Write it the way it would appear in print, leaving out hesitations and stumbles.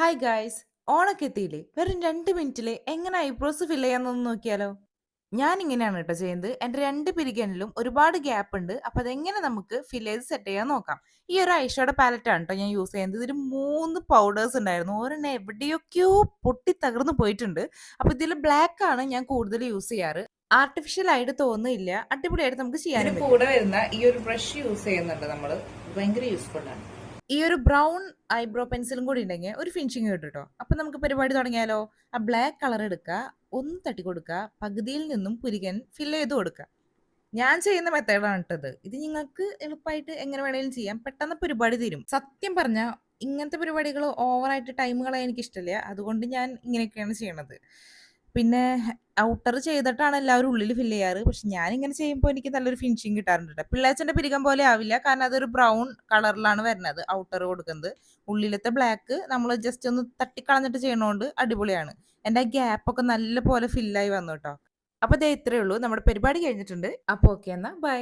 Hi guys. ഓണൊക്കെ എത്തിയില്ലേ? വെറും 2 മിനിറ്റിൽ എങ്ങനെ ഐബ്രോസ് ഫില്ല് ചെയ്യാന്നൊന്ന് നോക്കിയാലോ? ഞാൻ ഇങ്ങനെയാണ് കേട്ടോ ചെയ്യുന്നത്. എൻ്റെ 2 പിരികനിലും ഒരുപാട് ഗ്യാപ്പ് ഉണ്ട്. അപ്പോൾ അതെങ്ങനെ നമുക്ക് ഫില്ല് ചെയ്ത് സെറ്റ് ചെയ്യാൻ നോക്കാം. ഈ ഒരു ഐഷാഡോ പാലറ്റ് ആണ് കേട്ടോ ഞാൻ യൂസ് ചെയ്യുന്നത്. ഇതിൽ 3 പൗഡേഴ്സ് ഉണ്ടായിരുന്നു. ഒരെണ്ണം എവിടെയൊക്കെയോ പൊട്ടി തകർന്നു പോയിട്ടുണ്ട്. അപ്പോൾ ഇതിൽ ബ്ലാക്ക് ആണ് ഞാൻ കൂടുതൽ യൂസ് ചെയ്യാറ്. ആർട്ടിഫിഷ്യൽ ആയിട്ട് തോന്നുന്നില്ല. അടിപൊളിയായിട്ട് നമുക്ക് ചെയ്യാനും പറ്റും. കൂടെ വരുന്ന ഈ ഒരു ബ്രഷ് യൂസ് ചെയ്യുന്നുണ്ട് നമ്മൾ. ഭയങ്കര യൂസ്ഫുൾ ആണ്. ഈ ഒരു ബ്രൗൺ ഐബ്രോ പെൻസിലും കൂടി ഉണ്ടെങ്കിൽ ഒരു ഫിനിഷിങ് കിട്ടും കേട്ടോ. അപ്പൊ നമുക്ക് പരിപാടി തുടങ്ങിയാലോ? ആ ബ്ലാക്ക് കളർ എടുക്കുക, ഒന്ന് തട്ടി കൊടുക്കുക, പകുതിയിൽ നിന്നും പുരികൻ ഫില്ല് ചെയ്ത് കൊടുക്കുക. ഞാൻ ചെയ്യുന്ന മെത്തേഡാണ് കേട്ടത്. ഇത് നിങ്ങൾക്ക് എളുപ്പമായിട്ട് എങ്ങനെ വേണേലും ചെയ്യാം. പെട്ടെന്ന് പരിപാടി തീരും. സത്യം പറഞ്ഞാൽ ഇങ്ങനത്തെ പരിപാടികൾ ഓവറായിട്ട് ടൈം കളയാൻ എനിക്ക് ഇഷ്ടമില്ല. അതുകൊണ്ട് ഞാൻ ഇങ്ങനെയൊക്കെയാണ് ചെയ്യണത്. പിന്നെ ഔട്ടർ ചെയ്തിട്ടാണ് എല്ലാവരും ഉള്ളിൽ ഫില്ല് ചെയ്യാറ്. പക്ഷെ ഞാനിങ്ങനെ ചെയ്യുമ്പോൾ എനിക്ക് നല്ലൊരു ഫിനിഷിങ് കിട്ടാറുണ്ട് ട്ടോ. പിള്ളേച്ചൻ്റെ പിരികം പോലെ ആവില്ല. കാരണം അതൊരു ബ്രൗൺ കളറിലാണ് വരുന്നത് ഔട്ടർ കൊടുക്കുന്നത്. ഉള്ളിലത്തെ ബ്ലാക്ക് നമ്മൾ ജസ്റ്റ് ഒന്ന് തട്ടിക്കളഞ്ഞിട്ട് ചെയ്യണോണ്ട് അടിപൊളിയാണ്. എൻ്റെ ആ ഗ്യാപ്പൊക്കെ നല്ല പോലെ ഫില്ലായി വന്നു കേട്ടോ. അപ്പോൾ ദേ ഇത്രയേ ഉള്ളൂ. നമ്മുടെ പരിപാടി കഴിഞ്ഞിട്ടുണ്ട്. അപ്പോൾ ഓക്കെ എന്നാ ബൈ.